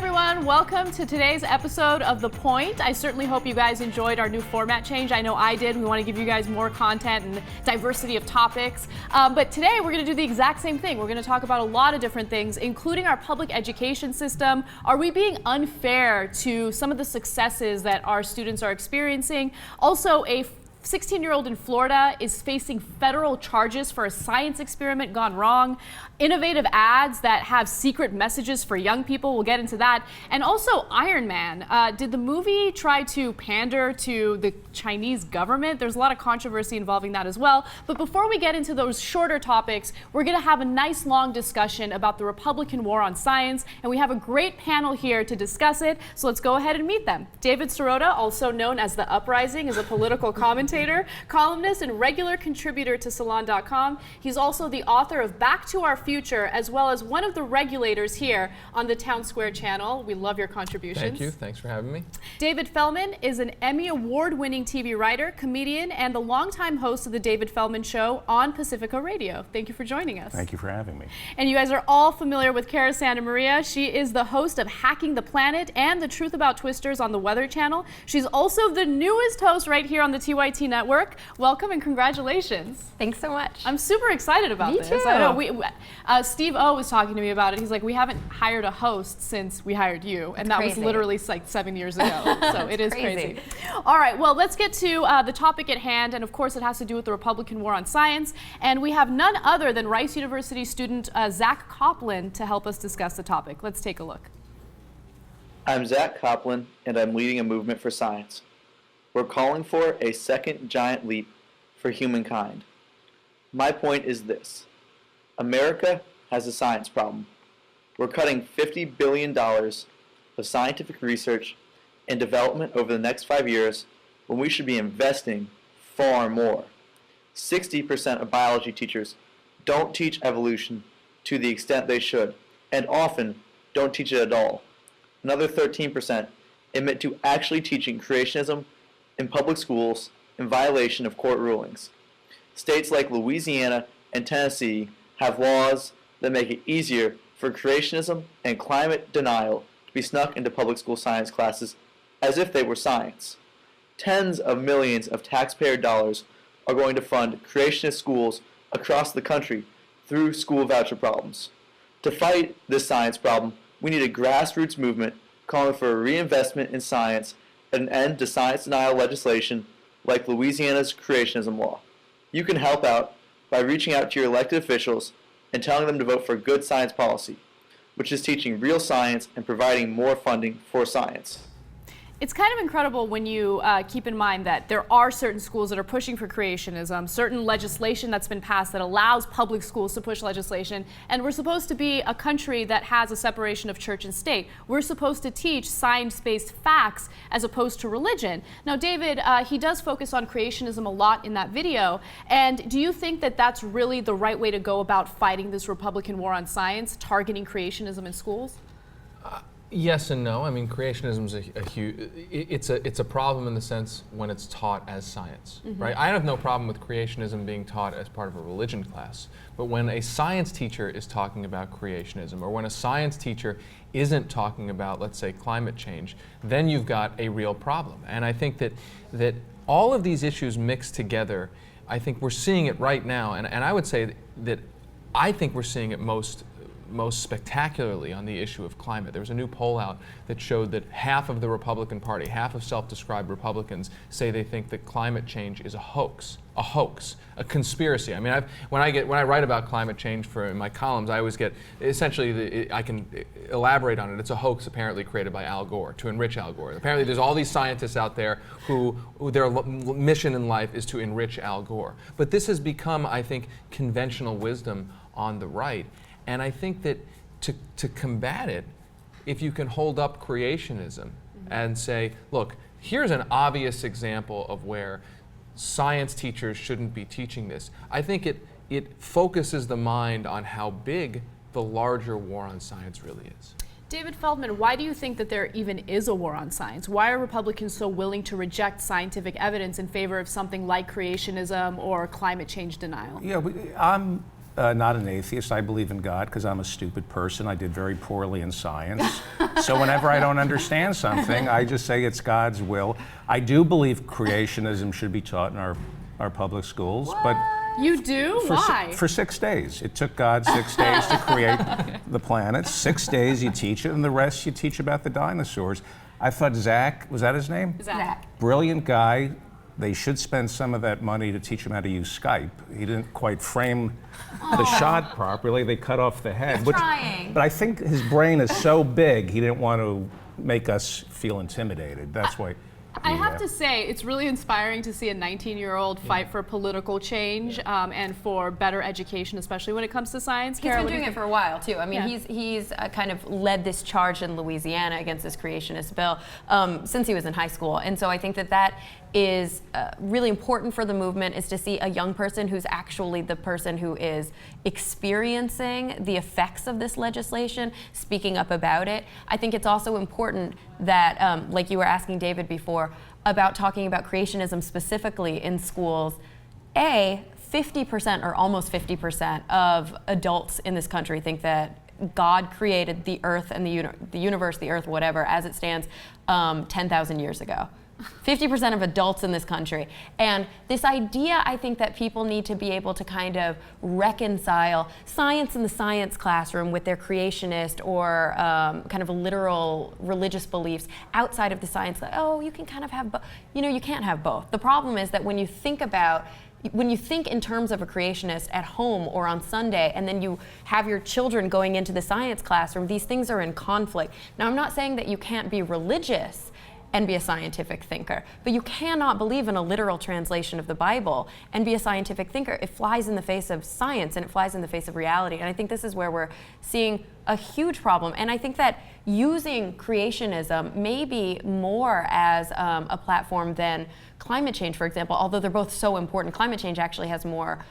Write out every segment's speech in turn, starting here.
everyone, welcome to today's episode of The Point. I certainly hope you guys enjoyed our new format change. I know I did. We want to give you guys more content and diversity of topics. But today we're going to do the exact same thing. We're going to talk about a lot of different things, including our public education system. Are we being unfair to some of the successes that our students are experiencing? Also, a 16-year-old in Florida is facing federal charges for a science experiment gone wrong. Innovative ads that have secret messages for young people. We'll get into that. And also Iron Man. Did the movie try to pander to the Chinese government? There's a lot of controversy involving that as well. But before we get into those shorter topics, we're going to have a nice long discussion about the Republican war on science. And we have a great panel here to discuss it. So let's go ahead and meet them. David Sirota, also known as The Uprising, is a political commentator, columnist, and regular contributor to Salon.com. He's also the author of Back to Our Future, as well as one of the regulators here on the Town Square channel. We love your contributions. Thank you. Thanks for having me. David Feldman is an Emmy Award-winning TV writer, comedian, and the longtime host of The David Feldman Show on Pacifica Radio. Thank you for joining us. Thank you for having me. And you guys are all familiar with Cara Santa Maria. She is the host of Hacking the Planet and The Truth About Twisters on the Weather Channel. She's also the newest host right here on the TYT Network. Welcome and congratulations. Thanks so much. I'm super excited about Me this. too. I know Steve O was talking to me about it. He's like, we haven't hired a host since we hired you. And that was literally like 7 years ago. So it is crazy. All right, well, let's get to the topic at hand. And of course, it has to do with the Republican war on science. And we have none other than Rice University student Zack Kopplin to help us discuss the topic. Let's take a look. I'm Zack Kopplin, and I'm leading a movement for science. We're calling for a second giant leap for humankind. My point is this. America has a science problem. We're cutting $50 billion of scientific research and development over the next 5 years when we should be investing far more. 60% of biology teachers don't teach evolution to the extent they should, and often don't teach it at all. Another 13% admit to actually teaching creationism in public schools in violation of court rulings. States like Louisiana and Tennessee have laws that make it easier for creationism and climate denial to be snuck into public school science classes as if they were science. Tens of millions of taxpayer dollars are going to fund creationist schools across the country through school voucher problems. To fight this science problem, we need a grassroots movement calling for a reinvestment in science and an end to science denial legislation like Louisiana's creationism law. You can help out by reaching out to your elected officials and telling them to vote for good science policy, which is teaching real science and providing more funding for science. It's kind of incredible when you keep in mind that there are certain schools that are pushing for creationism, certain legislation that's been passed that allows public schools to push legislation, and we're supposed to be a country that has a separation of church and state. We're supposed to teach science-based facts as opposed to religion. Now, David, he does focus on creationism a lot in that video, and do you think that that's really the right way to go about fighting this Republican war on science, targeting creationism in schools? Yes and no. I mean, creationism is a huge. It's a problem in the sense when it's taught as science, right? I have no problem with creationism being taught as part of a religion class, but when a science teacher is talking about creationism, or when a science teacher isn't talking about, let's say, climate change, then you've got a real problem. And I think that all of these issues mixed together, I think we're seeing it right now, and I would say that I think we're seeing it most spectacularly on the issue of climate. There was a new poll out that showed that half of the Republican Party, half of self-described Republicans, say they think that climate change is a hoax, a conspiracy. I mean, when I write about climate change in my columns, I always get essentially I can elaborate on it. It's a hoax apparently created by Al Gore to enrich Al Gore. Apparently, there's all these scientists out there who their mission in life is to enrich Al Gore. But this has become, I think, conventional wisdom on the right. And I think that to combat it, if you can hold up creationism and say, look, here's an obvious example of where science teachers shouldn't be teaching this, I think it focuses the mind on how big the larger war on science really is. David Feldman, why do you think that there even is a war on science? Why are Republicans so willing to reject scientific evidence in favor of something like creationism or climate change denial? Yeah, I'm not an atheist. I believe in God because I'm a stupid person. I did very poorly in science. So whenever I don't understand something, I just say it's God's will. I do believe creationism should be taught in our public schools, but You do? Why? for 6 days. It took God 6 days to create the planet. 6 days you teach it, and the rest you teach about the dinosaurs. I thought Zack, was that his name? Zack. Brilliant guy. They should spend some of that money to teach him how to use Skype. He didn't quite frame the shot properly. They cut off the head. He's trying. But I think his brain is so big, he didn't want to make us feel intimidated. That's why. I have to say, it's really inspiring to see a 19-year-old fight for political change and for better education, especially when it comes to science. He's been doing it for a while, too. I mean, Yeah. he's kind of led this charge in Louisiana against this creationist bill since he was in high school. And so I think that is really important for the movement, is to see a young person who's actually the person who is experiencing the effects of this legislation, speaking up about it. I think it's also important that, like you were asking David before, about talking about creationism specifically in schools. 50% or almost 50% of adults in this country think that God created the earth and the universe, the earth, whatever, as it stands 10,000 years ago. 50% of adults in this country. And this idea, I think, that people need to be able to kind of reconcile science in the science classroom with their creationist or kind of literal religious beliefs outside of the science. Like, oh, you can kind of have both. You know, you can't have both. The problem is that when you think in terms of a creationist at home or on Sunday, and then you have your children going into the science classroom, these things are in conflict. Now, I'm not saying that you can't be religious and be a scientific thinker, but you cannot believe in a literal translation of the Bible and be a scientific thinker. It flies in the face of science and it flies in the face of reality. And I think this is where we're seeing a huge problem. And I think that using creationism maybe more as a platform than climate change, for example, although they're both so important. Climate change actually has more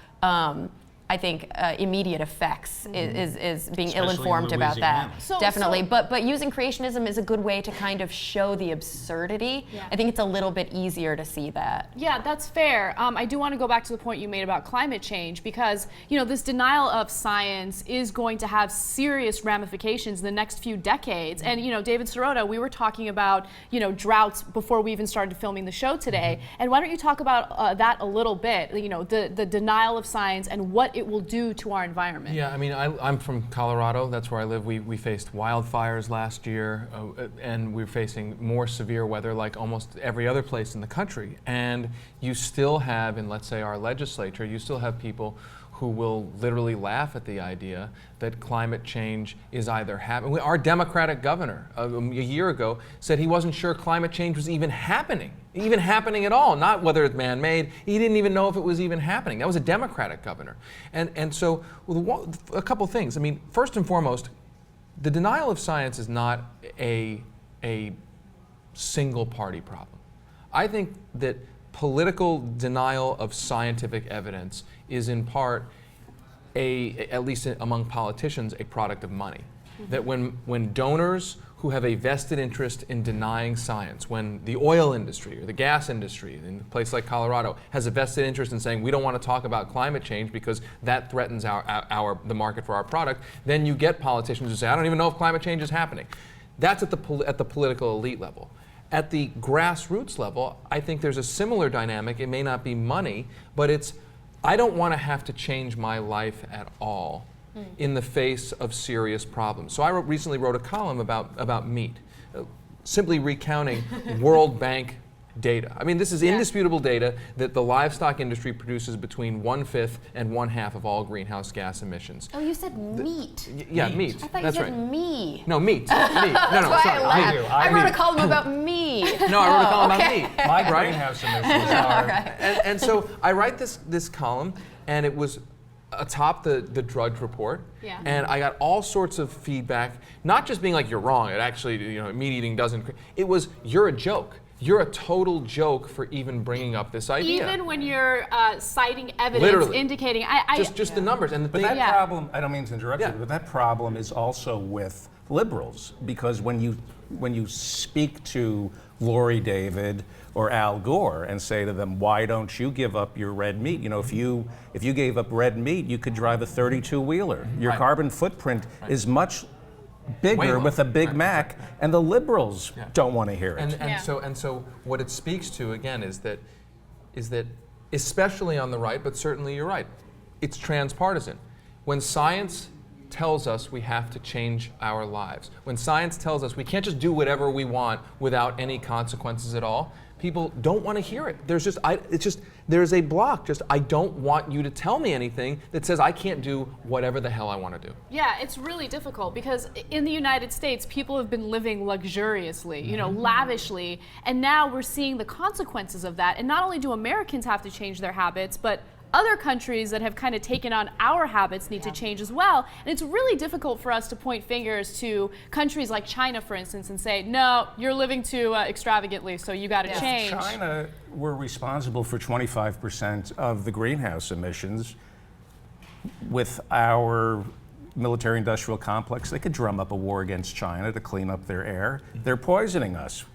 I think immediate effects is being ill-informed about that. Definitely. But using creationism is a good way to kind of show the absurdity. Yeah. I think it's a little bit easier to see that. Yeah, that's fair. I do want to go back to the point you made about climate change because, you know, this denial of science is going to have serious ramifications in the next few decades. And, you know, David Sirota, we were talking about, you know, droughts before we even started filming the show today. And why don't you talk about that a little bit, you know, the denial of science and what it will do to our environment. Yeah, I mean, I'm from Colorado. That's where I live. We faced wildfires last year, and we're facing more severe weather like almost every other place in the country. And you still have, in let's say our legislature, you still have people who will literally laugh at the idea that climate change is either happening. Our Democratic governor a year ago said he wasn't sure climate change was even happening at all, not whether it's man-made. He didn't even know if it was even happening. That was a Democratic governor. And so a couple things. I mean, first and foremost, the denial of science is not a single party problem. I think that political denial of scientific evidence is in part, at least among politicians, a product of money. Mm-hmm. That when donors who have a vested interest in denying science, when the oil industry or the gas industry in a place like Colorado has a vested interest in saying we don't want to talk about climate change because that threatens the market for our product, then you get politicians who say, I don't even know if climate change is happening. That's at the political elite level. At the grassroots level, I think there's a similar dynamic. It may not be money, but it's, I don't want to have to change my life at all in the face of serious problems. So I recently wrote a column about meat, simply recounting World Bank data. I mean, this is indisputable data that the livestock industry produces between 1/5 and 1/2 of all greenhouse gas emissions. Oh, you said meat. Yeah, meat. I thought That's you said right. me. No, meat. No, That's why sorry. I laughed. I wrote a column about me. No, I wrote a column about meat. My greenhouse emissions are. And so I write this column, and it was atop the Drudge Report, and I got all sorts of feedback, not just being like, you're wrong, it actually, you know, meat eating doesn't, it was, you're a joke. you're a total joke for even bringing up this idea. Even when you're citing evidence Literally. indicating, just the numbers and the But thing. that problem, I don't mean to interrupt Yeah. you, but that problem is also with liberals, because when you speak to Lori David or Al Gore and say to them, why don't you give up your red meat? You know, if you gave up red meat, you could drive a 32-wheeler. Your Right. carbon footprint is much bigger with a Big Mac, and the liberals don't want to hear it. And so what it speaks to again is that especially on the right, but certainly you're right, it's transpartisan. When science tells us we have to change our lives, when science tells us we can't just do whatever we want without any consequences at all, people don't want to hear it. There's a block. I don't want you to tell me anything that says I can't do whatever the hell I want to do. Yeah, it's really difficult because in the United States, people have been living luxuriously, you know, lavishly, and now we're seeing the consequences of that. And not only do Americans have to change their habits, but other countries that have kind of taken on our habits need to change as well. And it's really difficult for us to point fingers to countries like China, for instance, and say, no, you're living too extravagantly, so you got to change. If China were responsible for 25% of the greenhouse emissions, with our military-industrial complex, they could drum up a war against China to clean up their air. They're poisoning us.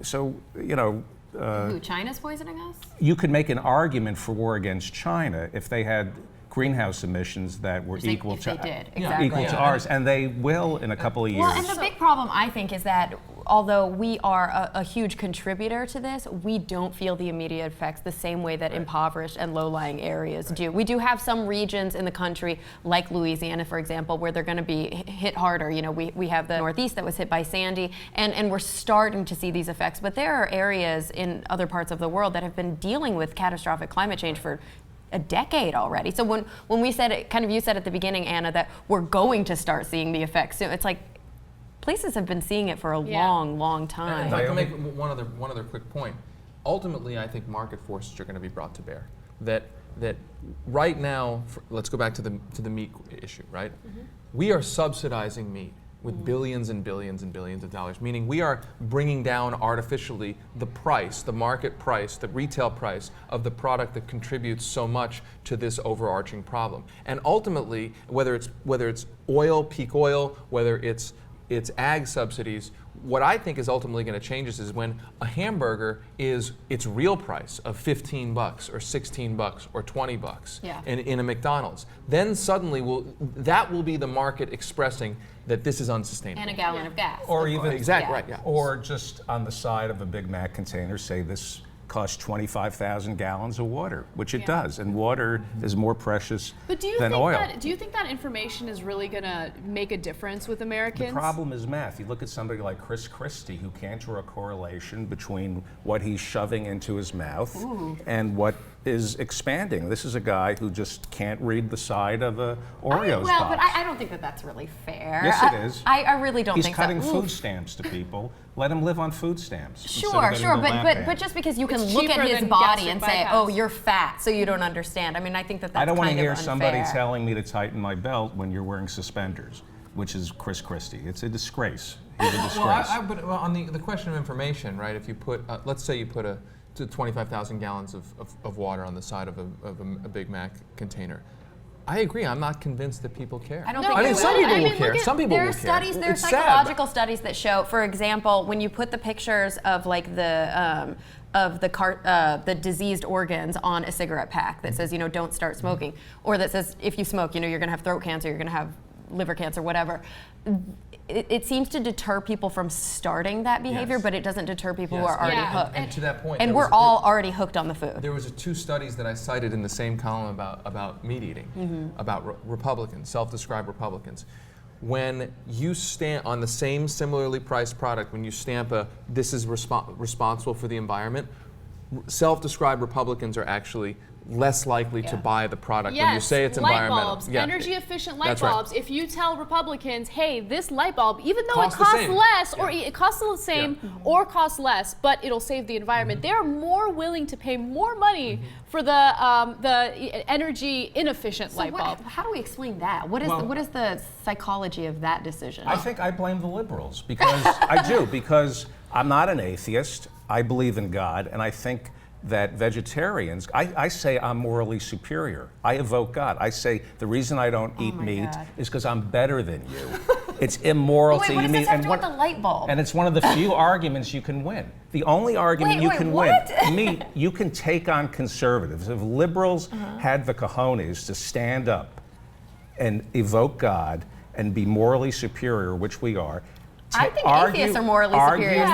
So, you know, Who, China's poisoning us? you could make an argument for war against China if they had greenhouse emissions that were equal if to they did, exactly. equal to ours, and they will in a couple of years. Well, and the big problem, I think, is that although we are a huge contributor to this, we don't feel the immediate effects the same way that impoverished and low-lying areas do. We do have some regions in the country, like Louisiana, for example, where they're going to be hit harder. You know, we have the Northeast that was hit by Sandy, and we're starting to see these effects. But there are areas in other parts of the world that have been dealing with catastrophic climate change for a decade already. So when we said it, kind of you said at the beginning, Anna, that we're going to start seeing the effects soon, it's like places have been seeing it for a long time. If I can make one other quick point. Ultimately, I think market forces are going to be brought to bear. That right now, let's go back to the meat issue, right? We are subsidizing meat with billions and billions and billions of dollars, meaning we are bringing down artificially the price, the market price, the retail price of the product that contributes so much to this overarching problem. And ultimately, whether it's oil, peak oil, whether it's ag subsidies, what I think is ultimately going to change is when a hamburger is its real price of $15 or $16 or $20 in a McDonald's. Then suddenly that will be the market expressing that this is unsustainable. And a gallon of gas. Or even exactly right. Yeah. Or just on the side of a Big Mac container, say this costs 25,000 gallons of water, which it does, and water is more precious But do you than think oil. do you think that information is really going to make a difference with Americans? The problem is math. You look at somebody like Chris Christie, who can't draw a correlation between what he's shoving into his mouth and what is expanding. This is a guy who just can't read the side of a Oreos well, box. but I don't think that that's really fair. Yes, it is. I really don't He's think cutting so. food stamps to people. Let him live on food stamps. instead of Sure, getting sure, the lap but band. just because you can It's look at cheaper his than body gastric and say, bypass. oh, you're fat, so you don't understand. I mean, I think that's I don't want to kind of hear somebody unfair. telling me to tighten my belt when you're wearing suspenders, which is Chris Christie. It's a disgrace. He's a disgrace. But on the question of information, right? If you put, let's say you put 25,000 gallons of water on the side of a Big Mac container. I agree. I'm not convinced that people care. I don't No, think I they mean, will. some people will care. Some people there will are care. studies, there are It's sad, psychological studies that show, for example, when you put the pictures of like the diseased organs on a cigarette pack that says, don't start smoking, or that says if you smoke, you're going to have throat cancer, you're going to have liver cancer, whatever. It seems to deter people from starting that behavior, Yes. but it doesn't deter people who Yes. are already Yeah. hooked. And to that point, And there we're was- all already hooked on the food. There was 2 studies that I cited in the same column about meat eating, about Republicans, self-described Republicans. When you stamp on the same similarly priced product, when you stamp this is responsible for the environment, self-described Republicans are actually less likely to buy the product when you say it's light environmental. bulbs, Yeah. energy efficient light That's right. bulbs. If you tell Republicans, hey, this light bulb, even though Costs it the costs same. less, or Yeah. it costs the same, or costs less, but it'll save the environment, they're more willing to pay more money for the energy inefficient light bulb. How do we explain that? What is the psychology of that decision? I think I blame the liberals because I do, because I'm not an atheist. I believe in God, and I think that vegetarians, I say I'm morally superior. I evoke God. I say the reason I don't eat meat is because I'm better than you. It's immoral to eat meat. Wait, what does this have to do with the light bulb? And it's one of the few arguments you can win. The only argument you can win. Meat, you can take on conservatives. If liberals had the cojones to stand up and evoke God and be morally superior, which we are, I think atheists are morally superior.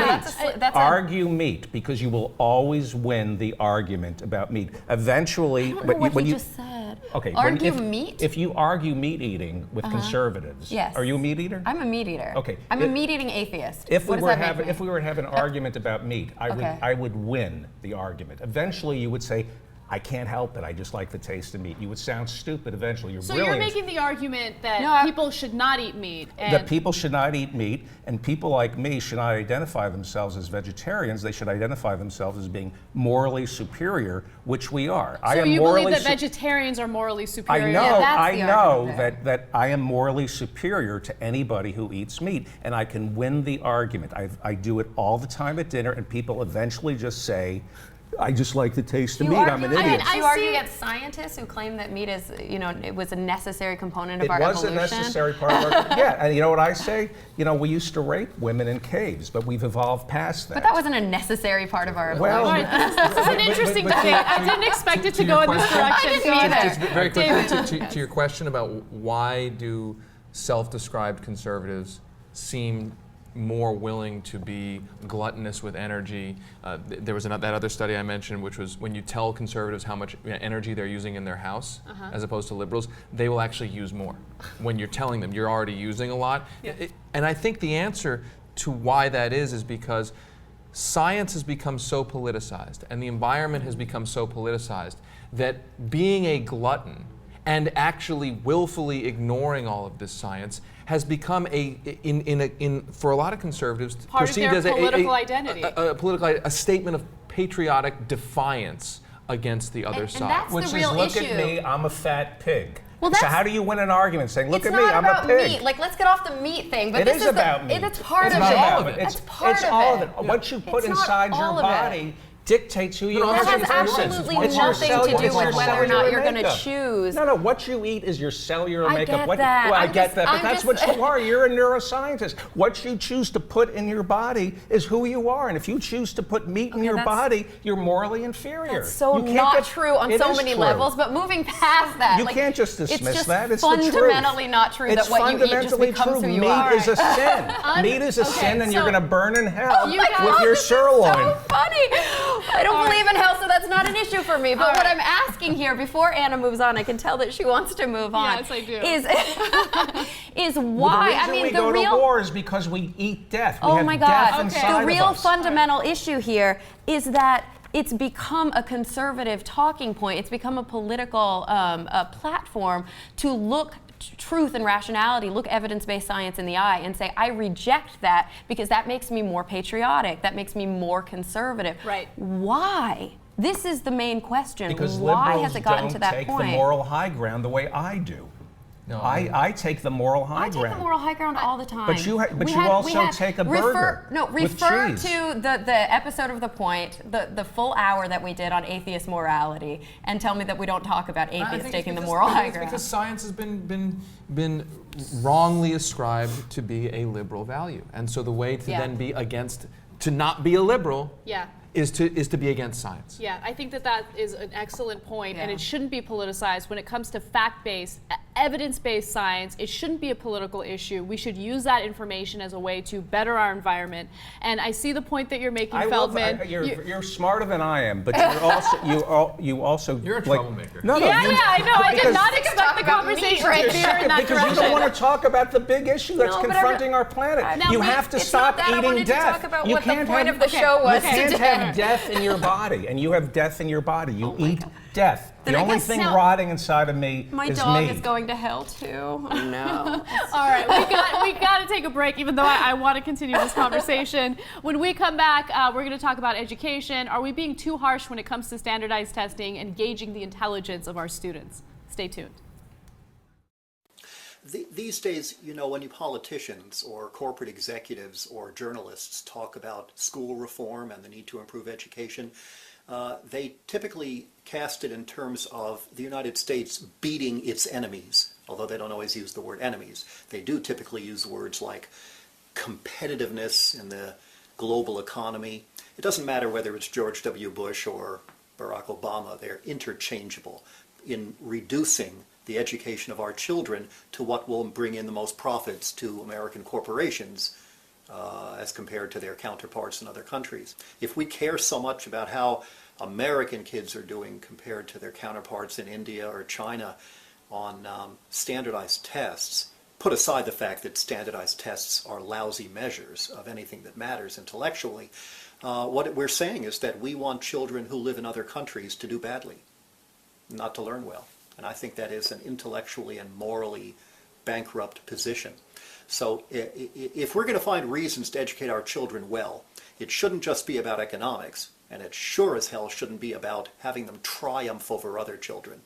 Argue meat, because you will always win the argument about meat. Eventually, I don't know what you just said. Okay, argue meat? If you argue meat eating with conservatives, yes. Are you a meat eater? I'm a meat eater. Okay. I'm a meat eating atheist. If we were to have an argument about meat, I would win the argument. Eventually, you would say, I can't help it. I just like the taste of meat. You would sound stupid eventually. You're so brilliant. You're making the argument that people should not eat meat. That people should not eat meat, and people like me should not identify themselves as vegetarians. They should identify themselves as being morally superior, which we are. So you believe that vegetarians are morally superior? I know that I am morally superior to anybody who eats meat, and I can win the argument. I do it all the time at dinner, and people eventually just say, I just like the taste of meat. I'm an idiot. You argue against scientists who claim that meat is, it was a necessary component of our evolution. It was a necessary part of our, yeah, and you know what I say? We used to rape women in caves, but we've evolved past that. But that wasn't a necessary part of our evolution. Well, this is an interesting debate. I didn't expect it to go in this direction. I didn't either. Just very quickly, to your question about why do self-described conservatives seem more willing to be gluttonous with energy. There was that other study I mentioned, which was when you tell conservatives how much energy they're using in their house, as opposed to liberals, they will actually use more. When you're telling them you're already using a lot. And I think the answer to why that is because science has become so politicized and the environment has become so politicized that being a glutton and actually willfully ignoring all of this science has become for a lot of conservatives perceived as a statement of patriotic defiance against the other side. That's which the real is, look issue. at me, I'm a fat pig. Well, so how do you win an argument saying, look at me, I'm a pig? It's not about meat. Like, let's get off the meat thing. But it is about meat. It's part of it. It's all of it. What you put inside your body dictates who you are. That has absolutely nothing to do with whether or not you're going to choose. No, what you eat is your cellular makeup. I get that. I get that, but that's what you are. You're a neuroscientist. What you choose to put in your body is who you are. And if you choose to put meat in your body, you're morally inferior. That's so not true on so many levels, but moving past that. You can't just dismiss that. It's fundamentally not true that what you eat just becomes who you are. Meat is a sin. Meat is a sin, and you're going to burn in hell with your sirloin. So funny. I don't believe in hell, so that's not an issue for me. But what I'm asking here, before Anna moves on, I can tell that she wants to move on. Yes, I do. Is why? The reason we go to war is because we eat death. We have death inside the real of us. fundamental issue here is that it's become a conservative talking point. It's become a political platform to look truth and rationality, look evidence-based science in the eye and say, I reject that because that makes me more patriotic, that makes me more conservative. Right. Why? This is the main question. Because why has it gotten to that take point? the moral high ground the way I do. No, I take the moral high ground. I take the moral high ground all the time. But you also take a burger. Refer with cheese. to the episode of The Point, the full hour that we did on atheist morality, and tell me that we don't talk about atheists taking the moral high ground. It's because science has been wrongly ascribed to be a liberal value, and so the way to then be against, to not be a liberal, is to be against science. Yeah, I think that is an excellent point, and it shouldn't be politicized. When it comes to fact-based, evidence-based science, it shouldn't be a political issue. We should use that information as a way to better our environment. And I see the point that you're making, Feldman. You're smarter than I am, but you're also you're a troublemaker. No, I know. I did not expect the conversation to veer in that because direction. you don't want to talk about the big issue that's confronting our planet. You have to stop eating death. You can't have the show was death in your body, and you have death in your body. You eat death. The only thing rotting inside of me is me. My dog is going to hell too. Oh no. All right, we got to take a break, even though I want to continue this conversation. When we come back, we're going to talk about education. Are we being too harsh when it comes to standardized testing and gauging the intelligence of our students? Stay tuned. These days, you know, when you politicians or corporate executives or journalists talk about school reform and the need to improve education, they typically cast it in terms of the United States beating its enemies, although they don't always use the word enemies. They do typically use words like competitiveness in the global economy. It doesn't matter whether it's George W. Bush or Barack Obama, they're interchangeable in reducing the education of our children to what will bring in the most profits to American corporations as compared to their counterparts in other countries. If we care so much about how American kids are doing compared to their counterparts in India or China on standardized tests, put aside the fact that standardized tests are lousy measures of anything that matters intellectually, what we're saying is that we want children who live in other countries to do badly, not to learn well. And I think that is an intellectually and morally bankrupt position. So if we're going to find reasons to educate our children well, it shouldn't just be about economics, and it sure as hell shouldn't be about having them triumph over other children.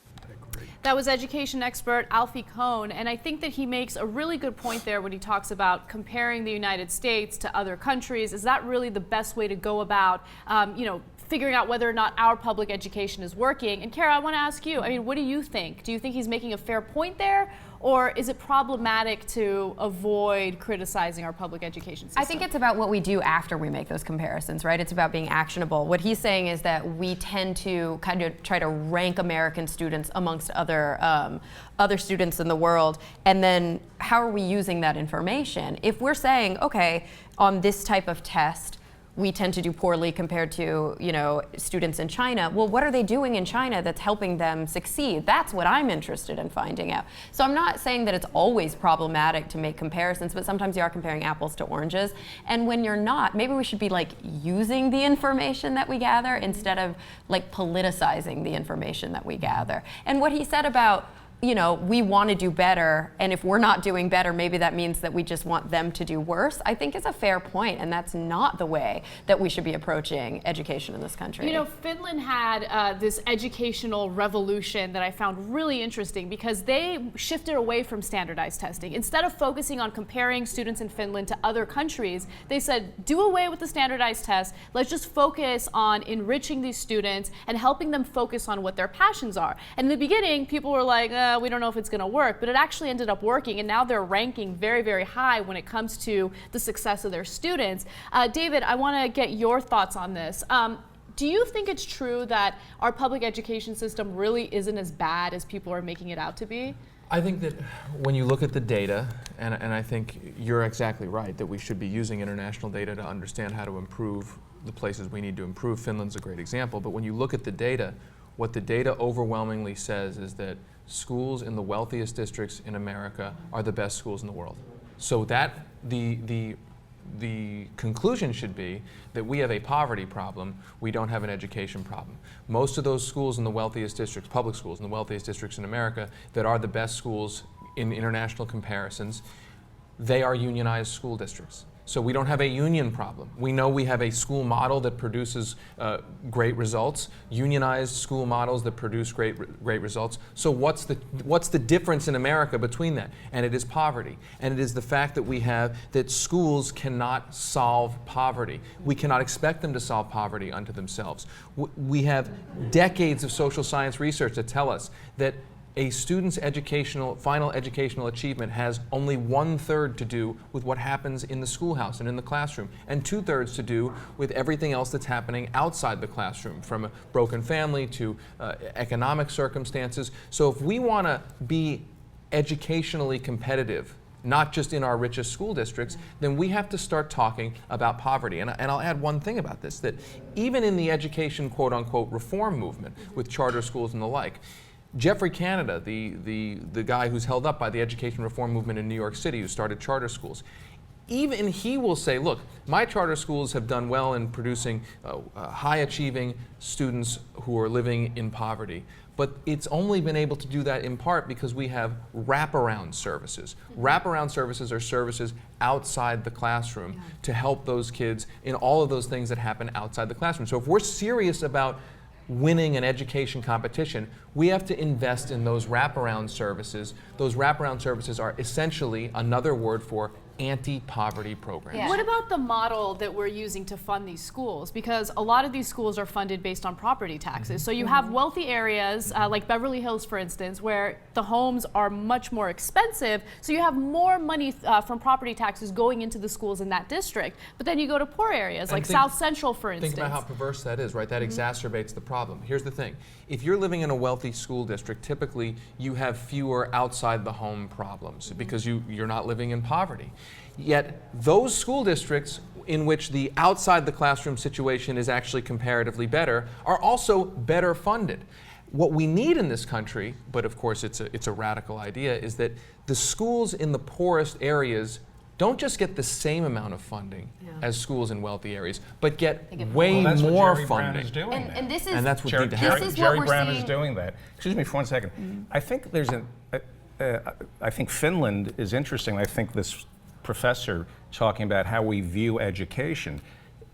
That was education expert Alfie Kohn, and I think that he makes a really good point there when he talks about comparing the United States to other countries. Is that really the best way to go about, figuring out whether or not our public education is working? And Kara, I want to ask you, I mean, what do you think? Do you think he's making a fair point there? Or is it problematic to avoid criticizing our public education system? I think it's about what we do after we make those comparisons, right? It's about being actionable. What he's saying is that we tend to kind of try to rank American students amongst other students in the world, and then how are we using that information? If we're saying, okay, on this type of test, we tend to do poorly compared to, students in China. Well, what are they doing in China that's helping them succeed? That's what I'm interested in finding out. So I'm not saying that it's always problematic to make comparisons, but sometimes you are comparing apples to oranges. And when you're not, maybe we should be using the information that we gather instead of politicizing the information that we gather. And what he said about, we want to do better, and if we're not doing better, maybe that means that we just want them to do worse, I think is a fair point, and that's not the way that we should be approaching education in this country. Finland had this educational revolution that I found really interesting because they shifted away from standardized testing. Instead of focusing on comparing students in Finland to other countries, they said, do away with the standardized tests. Let's just focus on enriching these students and helping them focus on what their passions are. And in the beginning, people were like, we don't know if it's going to work, but it actually ended up working, and now they're ranking very, very high when it comes to the success of their students. David, I want to get your thoughts on this. Do you think it's true that our public education system really isn't as bad as people are making it out to be? I think that when you look at the data, and I think you're exactly right, that we should be using international data to understand how to improve the places we need to improve. Finland's a great example, but when you look at the data, what the data overwhelmingly says is that schools in the wealthiest districts in America are the best schools in the world. So that the conclusion should be that we have a poverty problem, we don't have an education problem. Most of those schools in the wealthiest districts, public schools in the wealthiest districts in America that are the best schools in international comparisons, they are unionized school districts. So we don't have a union problem. We know we have a school model that produces great results, unionized school models that produce great results. So what's the difference in America between that? And it is poverty. And it is the fact that schools cannot solve poverty. We cannot expect them to solve poverty unto themselves. We have decades of social science research that tell us that a student's final educational achievement has only 1/3 to do with what happens in the schoolhouse and in the classroom, and 2/3 to do with everything else that's happening outside the classroom, from a broken family to economic circumstances. So if we want to be educationally competitive, not just in our richest school districts, then we have to start talking about poverty. And I'll add one thing about this, that even in the education quote-unquote reform movement with charter schools and the like, Geoffrey Canada, the guy who's held up by the education reform movement in New York City, who started charter schools, even he will say, look, my charter schools have done well in producing high-achieving students who are living in poverty. But it's only been able to do that in part because we have wraparound services. Wraparound services are services outside the classroom to help those kids in all of those things that happen outside the classroom. So if we're serious about winning an education competition, we have to invest in those wraparound services. Those wraparound services are essentially another word for anti-poverty programs. Yeah. What about the model that we're using to fund these schools? Because a lot of these schools are funded based on property taxes. So you have wealthy areas, like Beverly Hills, for instance, where the homes are much more expensive. So you have more money from property taxes going into the schools in that district. But then you go to poor areas, like South Central, for instance. Think about how perverse that is, right? That exacerbates the problem. Here's the thing. If you're living in a wealthy school district, typically you have fewer outside the home problems because you're not living in poverty. Yet those school districts in which the outside the classroom situation is actually comparatively better are also better funded. What we need in this country, but of course it's a radical idea, is that the schools in the poorest areas don't just get the same amount of funding as schools in wealthy areas, but get way that's more what Jerry Brown funding. is doing now. And this is And that's what Jerry, need to happen. This is Jerry what we're Brown is seeing. doing that. Excuse me for 1 second. I think there's I think Finland is interesting. I think this professor talking about how we view education,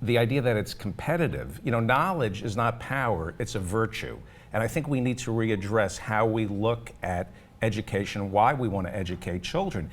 the idea that it's competitive. You know, knowledge is not power, it's a virtue. And I think we need to readdress how we look at education, why we want to educate children.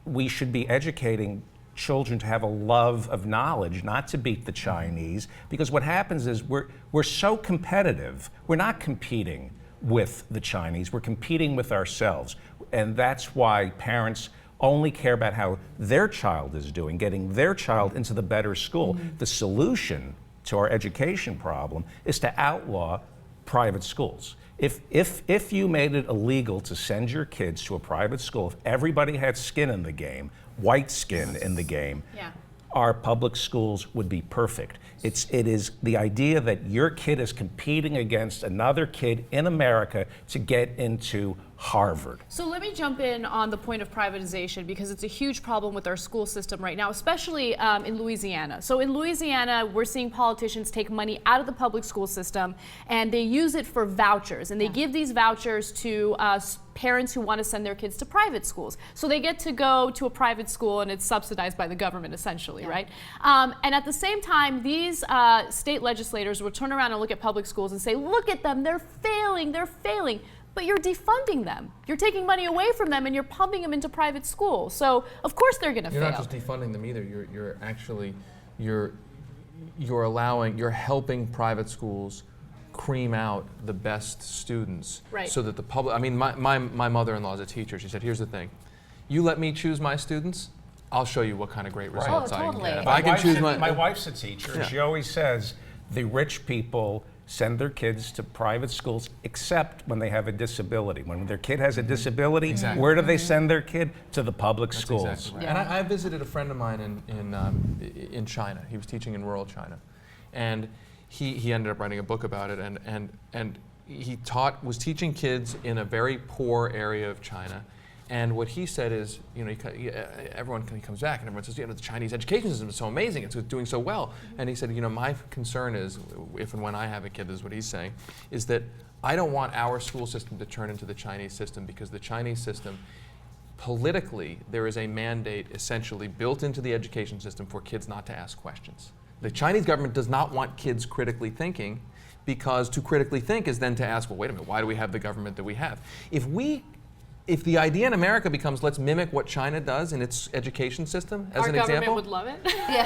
We should be educating children to have a love of knowledge, not to beat the Chinese, because what happens is we're so competitive. We're not competing with the Chinese, we're competing with ourselves. And that's why parents only care about how their child is doing, getting their child into the better school. The solution to our education problem is to outlaw private schools. If you made it illegal to send your kids to a private school, if everybody had skin in the game, white skin in the game, our public schools would be perfect. It is the idea that your kid is competing against another kid in America to get into Harvard. So let me jump in on the point of privatization because it's a huge problem with our school system right now, especially in Louisiana. So in Louisiana, we're seeing politicians take money out of the public school system and they use it for vouchers, and they give these vouchers to parents who want to send their kids to private schools. So they get to go to a private school and it's subsidized by the government essentially, right? And at the same time, these state legislators will turn around and look at public schools and say, look at them, they're failing. But you're defunding them. You're taking money away from them and you're pumping them into private schools. So of course they're going to fail. You're not just defunding them either. You're actually you're helping private schools cream out the best students, right, so that the public. I mean, my mother-in-law is a teacher. She said, here's the thing, you let me choose my students, I'll show you what kind of great results I can get. If I can choose my wife's a teacher, and she always says the rich people send their kids to private schools except when they have a disability. When their kid has a disability, where do they send their kid? To the public schools. Exactly right. And I visited a friend of mine in China. He was teaching in rural China. And he ended up writing a book about it, and he was teaching kids in a very poor area of China. And what he said is, you know, everyone comes back and everyone says, you know, the Chinese education system is so amazing, it's doing so well. And he said, you know, my concern is, if and when I have a kid, this is what he's saying, is that I don't want our school system to turn into the Chinese system, because the Chinese system, politically, there is a mandate essentially built into the education system for kids not to ask questions. The Chinese government does not want kids critically thinking, because to critically think is then to ask, well, wait a minute, why do we have the government that we have? If the idea in America becomes, let's mimic what China does in its education system, as an example. Our government would love it.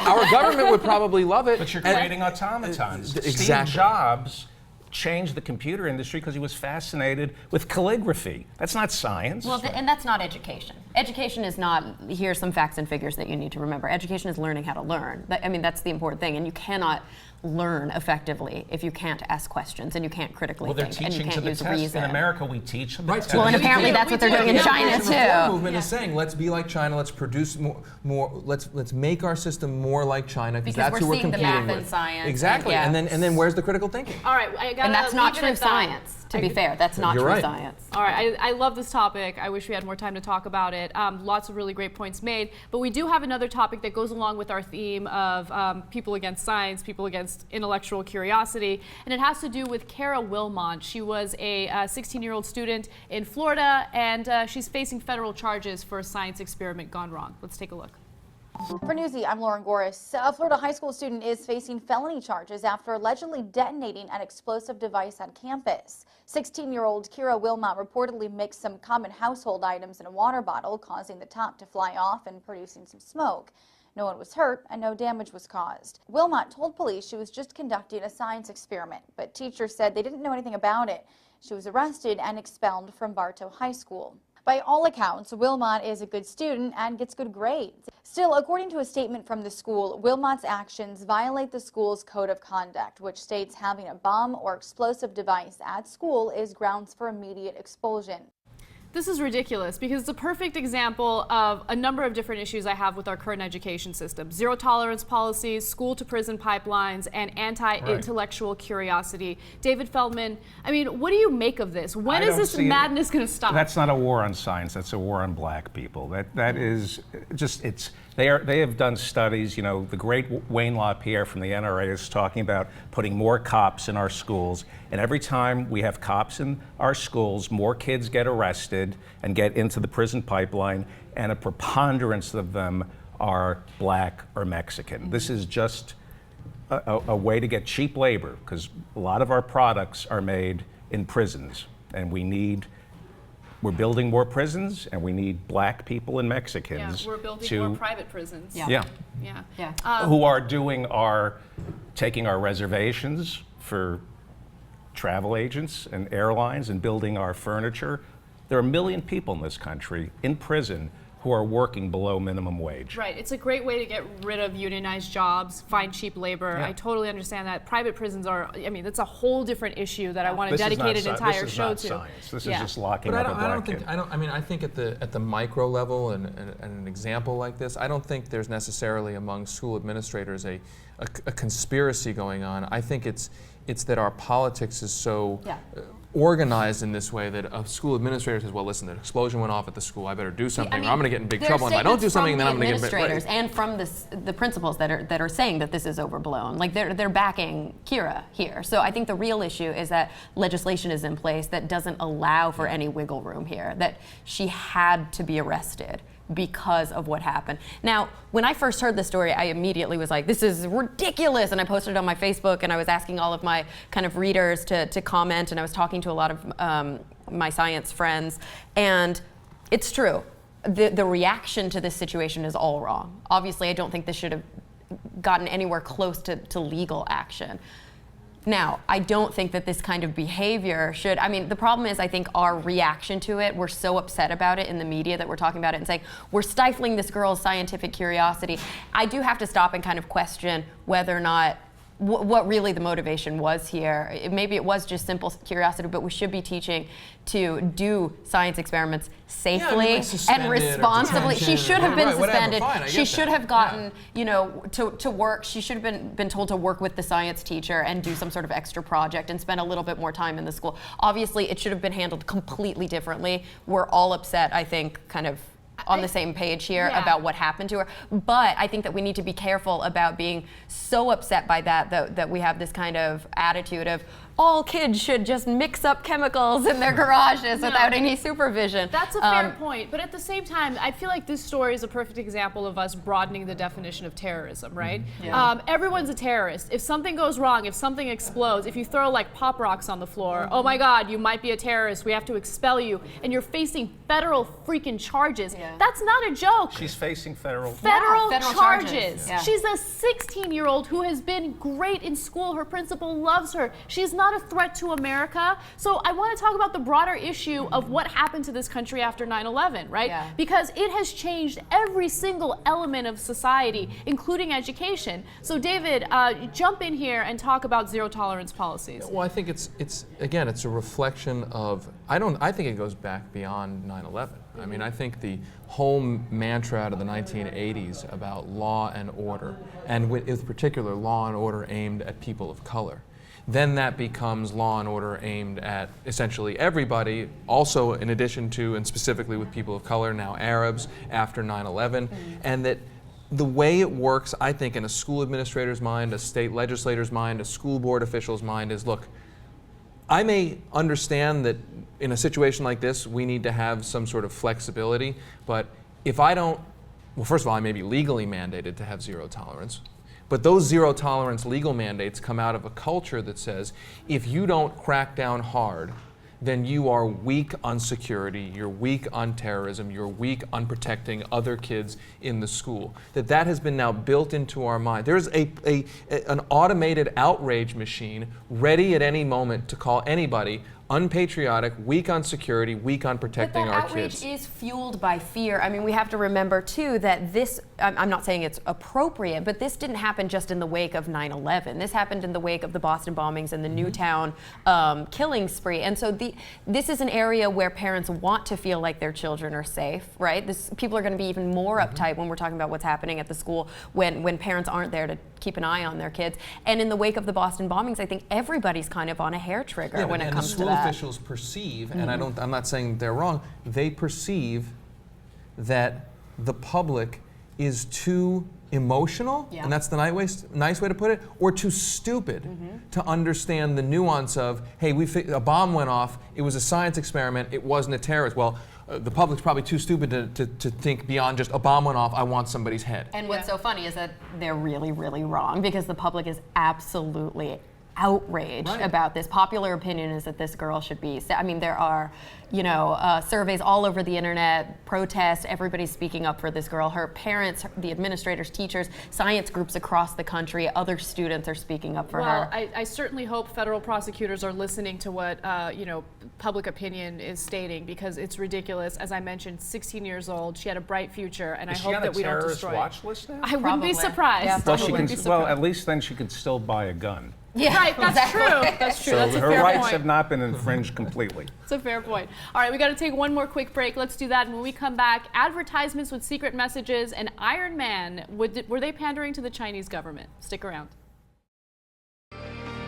Our government would probably love it. But you're creating automatons. Exactly. Steve Jobs changed the computer industry because he was fascinated with calligraphy. That's not science. Well, and that's not education. Education is not, here's some facts and figures that you need to remember. Education is learning how to learn. I mean, that's the important thing. And you cannot learn effectively if you can't ask questions and you can't critically think and you can't use reason. In America, we teach them. Right. Well, and apparently that's what they're doing in China The reform too. movement is saying, let's be like China. Let's produce more. Let's make our system more like China, because that's we're who we're seeing the competing math with. and science. Exactly. Yeah. And then where's the critical thinking? All right, I gotta And that's not leave it true at that. science. To be fair, that's not You're true right. science. All right, I love this topic. I wish we had more time to talk about it. Lots of really great points made. But we do have another topic that goes along with our theme of people against science, people against intellectual curiosity. And it has to do with Kara Wilmont. She was a 16-year-old student in Florida, and she's facing federal charges for a science experiment gone wrong. Let's take a look. For Newsy, I'm Lauren Goris. A Florida high school student is facing felony charges after allegedly detonating an explosive device on campus. 16-year-old Kira Wilmont reportedly mixed some common household items in a water bottle, causing the top to fly off and producing some smoke. No one was hurt and no damage was caused. Wilmont told police she was just conducting a science experiment, but teachers said they didn't know anything about it. She was arrested and expelled from Bartow High School. By all accounts, Wilmont is a good student and gets good grades. Still, according to a statement from the school, Wilmont's actions violate the school's code of conduct, which states having a bomb or explosive device at school is grounds for immediate expulsion. This is ridiculous because it's a perfect example of a number of different issues I have with our current education system. Zero tolerance policies, school to prison pipelines, and anti-intellectual curiosity. David Feldman, I mean, what do you make of this? When is this madness going to stop? That's not a war on science, that's a war on black people. That is just, they have done studies, you know, the great Wayne LaPierre from the NRA is talking about putting more cops in our schools, and every time we have cops in our schools, more kids get arrested and get into the prison pipeline, and a preponderance of them are black or Mexican. This is just a way to get cheap labor, because a lot of our products are made in prisons, and we're building more prisons, and we need black people and Mexicans. Yeah, we're building more private prisons. Yeah. Who are taking our reservations for travel agents and airlines and building our furniture. There are 1 million people in this country in prison who are working below minimum wage. Right. It's a great way to get rid of unionized jobs, find cheap labor. Yeah. I totally understand that. Private prisons are, I mean, that's a whole different issue that I want to dedicate an entire show to. This is not science. This is just locking up a black kid. I think at the micro level and an example like this, I don't think there's necessarily among school administrators a conspiracy going on. I think it's that our politics is so organized in this way that a school administrator says, well, listen, the explosion went off at the school, I better do something, or I'm going to get in big trouble. And if I don't do something, then I'm going to get administrators and from the principals that are saying that this is overblown. Like they're backing Kira here. So I think the real issue is that legislation is in place that doesn't allow for any wiggle room here, that she had to be arrested because of what happened. Now, when I first heard the story, I immediately was like, this is ridiculous, and I posted it on my Facebook, and I was asking all of my kind of readers to comment, and I was talking to a lot of my science friends, and it's true. The reaction to this situation is all wrong. Obviously, I don't think this should have gotten anywhere close to legal action. Now, I don't think that this kind of behavior should, I mean, the problem is I think our reaction to it, we're so upset about it in the media that we're talking about it and saying, we're stifling this girl's scientific curiosity. I do have to stop and kind of question whether or not what really the motivation was here. Maybe it was just simple curiosity, but we should be teaching to do science experiments safely and responsibly. She should have been suspended. She should have gotten, you know, to work. She should have been told to work with the science teacher and do some sort of extra project and spend a little bit more time in the school. Obviously, it should have been handled completely differently. We're all upset, I think, kind of on the same page here about what happened to her. But I think that we need to be careful about being so upset by that we have this kind of attitude of all kids should just mix up chemicals in their garages without any supervision. That's a fair point, but at the same time, I feel like this story is a perfect example of us broadening the definition of terrorism, right? Everyone's a terrorist. If something goes wrong, if something explodes, if you throw like pop rocks on the floor, oh my God, you might be a terrorist, we have to expel you, and you're facing federal freaking charges. That's not a joke. She's facing federal charges. She's a 16-year-old who has been great in school. Her principal loves her. She's not a threat to America. So I want to talk about the broader issue of what happened to this country after 9/11, right? Because it has changed every single element of society, including education. So David, jump in here and talk about zero tolerance policies. Well, I think it's a reflection of, I think it goes back beyond 9/11. I mean, I think the whole mantra out of the 1980s about law and order, and with particular law and order aimed at people of color, then that becomes law and order aimed at essentially everybody, also in addition to and specifically with people of color, now Arabs, after 9/11, and that the way it works, I think, in a school administrator's mind, a state legislator's mind, a school board official's mind is, look, I may understand that in a situation like this, we need to have some sort of flexibility, but if I don't well, first of all, I may be legally mandated to have zero tolerance. But those zero tolerance legal mandates come out of a culture that says, if you don't crack down hard, then you are weak on security, you're weak on terrorism, you're weak on protecting other kids in the school. That has been now built into our mind. There's an automated outrage machine ready at any moment to call anybody unpatriotic, weak on security, weak on protecting our kids. But that outrage is fueled by fear. I mean, we have to remember, too, that this, I'm not saying it's appropriate, but this didn't happen just in the wake of 9/11. This happened in the wake of the Boston bombings and the Newtown killing spree. And so this is an area where parents want to feel like their children are safe, right? People are going to be even more uptight when we're talking about what's happening at the school when parents aren't there to keep an eye on their kids. And in the wake of the Boston bombings, I think everybody's kind of on a hair trigger when it comes to that. Officials perceive, and I'm not saying they're wrong, they perceive that the public is too emotional, and that's the nice way to put it, or too stupid to understand the nuance of, hey, a bomb went off, it was a science experiment, it wasn't a terrorist. Well, the public's probably too stupid to think beyond just a bomb went off, I want somebody's head. And what's so funny is that they're really, really wrong, because the public is absolutely outraged about this. Popular opinion is that this girl should be, I mean, there are, surveys all over the internet, protests, everybody's speaking up for this girl. Her parents, the administrators, teachers, science groups across the country, other students are speaking up for her. Well, I certainly hope federal prosecutors are listening to what, public opinion is stating, because it's ridiculous. As I mentioned, 16 years old, she had a bright future, and I hope that we don't destroy it. Watch list now? I wouldn't be surprised. Yeah, well, at least then she could still buy a gun. Yeah, right, that's true. That's true. So that's a her fair rights point. have not been infringed completely. It's a fair point. All right, we got to take one more quick break. Let's do that. And when we come back, advertisements with secret messages and Iron Man, were they pandering to the Chinese government? Stick around.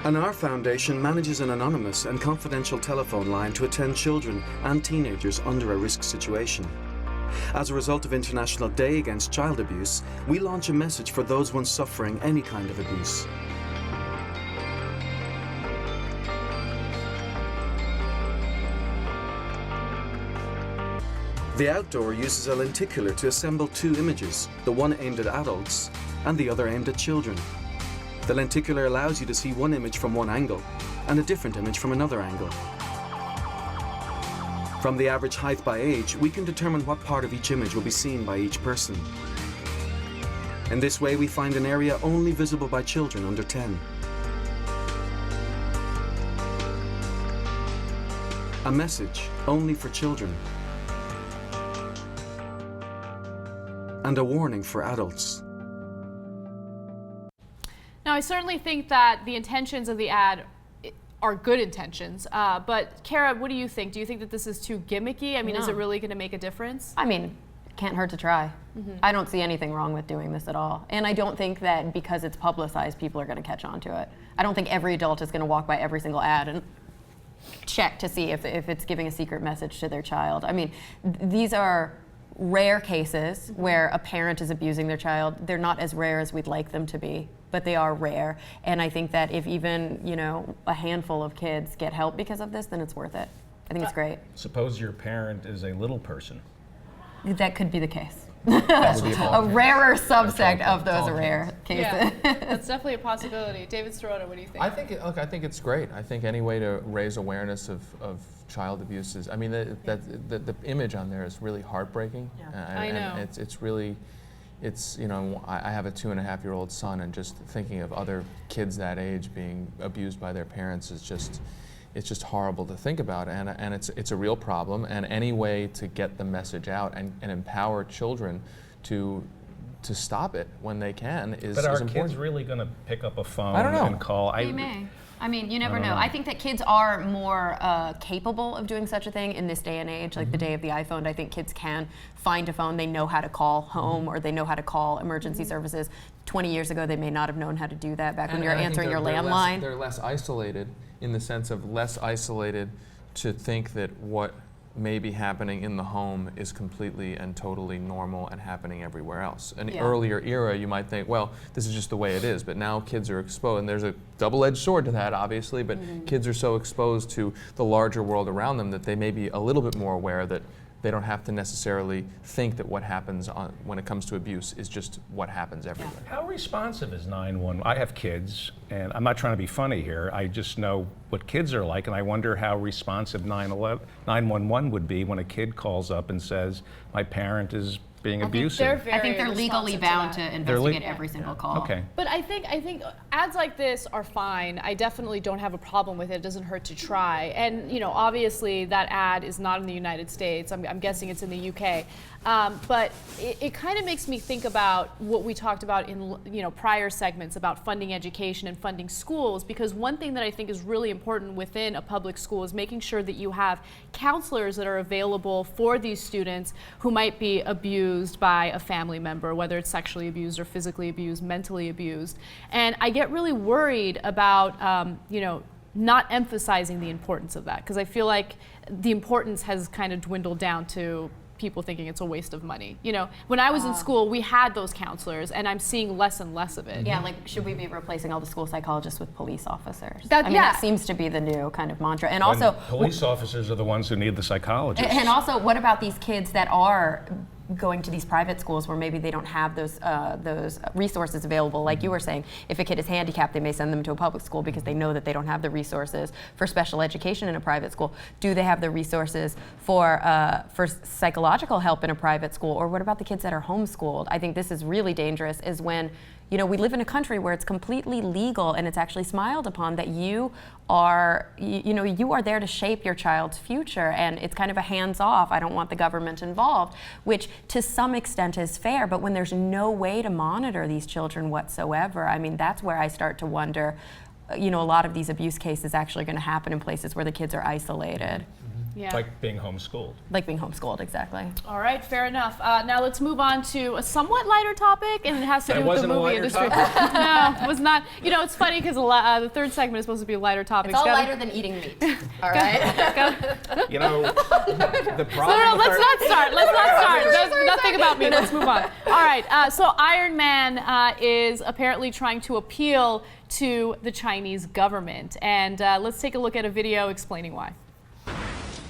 And our foundation manages an anonymous and confidential telephone line to attend children and teenagers under a risk situation. As a result of International Day Against Child Abuse, we launch a message for those once suffering any kind of abuse. The outdoor uses a lenticular to assemble two images, the one aimed at adults and the other aimed at children. The lenticular allows you to see one image from one angle and a different image from another angle. From the average height by age, we can determine what part of each image will be seen by each person. In this way, we find an area only visible by children under 10. A message only for children. And a warning for adults. Now, I certainly think that the intentions of the ad are good intentions, but Kara, what do you think? Do you think that this is too gimmicky? I mean, is it really going to make a difference? I mean, it can't hurt to try. I don't see anything wrong with doing this at all. And I don't think that because it's publicized, people are going to catch on to it. I don't think every adult is going to walk by every single ad and check to see if it's giving a secret message to their child. I mean, these are rare cases where a parent is abusing their child. They're not as rare as we'd like them to be, but they are rare. And I think that if even, a handful of kids get help because of this, then it's worth it. I think it's great. Suppose your parent is a little person. That could be the case. A rarer subset of those rare cases. Yeah, that's definitely a possibility. David Sirota, what do you think? I think it's great. I think any way to raise awareness of child abuse is, I mean, the image on there is really heartbreaking. Yeah. I know. And it's really, I have a 2.5-year-old son, and just thinking of other kids that age being abused by their parents is just, it's just horrible to think about, and it's a real problem, and any way to get the message out and empower children to stop it when they can is important. But are kids really going to pick up a phone and call? They may. I mean, you never know. I think that kids are more capable of doing such a thing in this day and age, like the day of the iPhone. I think kids can find a phone. They know how to call home, or they know how to call emergency services. 20 years ago, they may not have known how to do that back when you're answering your landline. They're less isolated, in the sense of less isolated to think that what may be happening in the home is completely and totally normal and happening everywhere else. In the earlier era, you might think, well, this is just the way it is, but now kids are exposed, and there's a double-edged sword to that, obviously, but kids are so exposed to the larger world around them that they may be a little bit more aware that They don't have to necessarily think that what happens when it comes to abuse is just what happens everywhere. How responsive is 911? I have kids, and I'm not trying to be funny here. I just know what kids are like, and I wonder how responsive 911 would be when a kid calls up and says, my parent is being abusive. I think they're legally bound to investigate every single call. Okay. But I think ads like this are fine. I definitely don't have a problem with it. It doesn't hurt to try. And obviously that ad is not in the United States. I'm guessing it's in the UK. But it kind of makes me think about what we talked about in prior segments about funding education and funding schools, because one thing that I think is really important within a public school is making sure that you have counselors that are available for these students who might be abused by a family member, whether it's sexually abused or physically abused, mentally abused. And I get really worried about not emphasizing the importance of that, because I feel like the importance has kind of dwindled down to people thinking it's a waste of money. When I was in school, we had those counselors, and I'm seeing less and less of it. Yeah, like, should we be replacing all the school psychologists with police officers? That seems to be the new kind of mantra. And also, police officers are the ones who need the psychologists. And also, what about these kids that are going to these private schools where maybe they don't have those resources available? Like you were saying, if a kid is handicapped, they may send them to a public school because they know that they don't have the resources for special education in a private school. Do they have the resources for psychological help in a private school? Or what about the kids that are homeschooled? I think this is really dangerous, is when we live in a country where it's completely legal and it's actually smiled upon that you are there to shape your child's future, and it's kind of a hands-off, I don't want the government involved, which to some extent is fair, but when there's no way to monitor these children whatsoever, that's where I start to wonder, a lot of these abuse cases actually going to happen in places where the kids are isolated. Yeah. Like being homeschooled. Like being homeschooled, exactly. All right, fair enough. Now let's move on to a somewhat lighter topic, and it has to do with the movie industry. No, it was not. It's funny because the third segment is supposed to be a lighter topic. It's all lighter than eating meat. All right. The problem. No, let's not start. Let's not start. There's nothing about me. Let's move on. All right. So Iron Man is apparently trying to appeal to the Chinese government, and let's take a look at a video explaining why.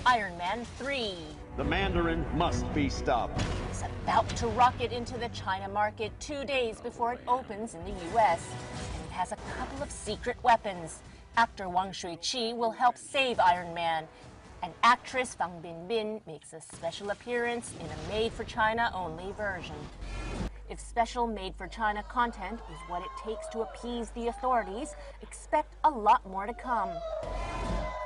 Iron Man 3. The Mandarin must be stopped. Is about to rocket into the China market 2 days before it opens in the U.S. And it has a couple of secret weapons. Actor Wang Shui-chi will help save Iron Man. And actress Fang Binbin makes a special appearance in a made-for-China only version. If special made-for-China content is what it takes to appease the authorities, expect a lot more to come.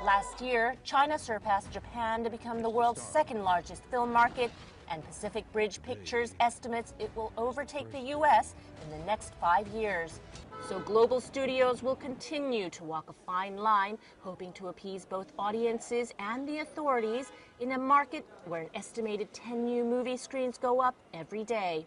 Last year, China surpassed Japan to become the world's second largest film market, and Pacific Bridge Pictures estimates it will overtake the U.S. in the next 5 years. So global studios will continue to walk a fine line, hoping to appease both audiences and the authorities in a market where an estimated 10 new movie screens go up every day.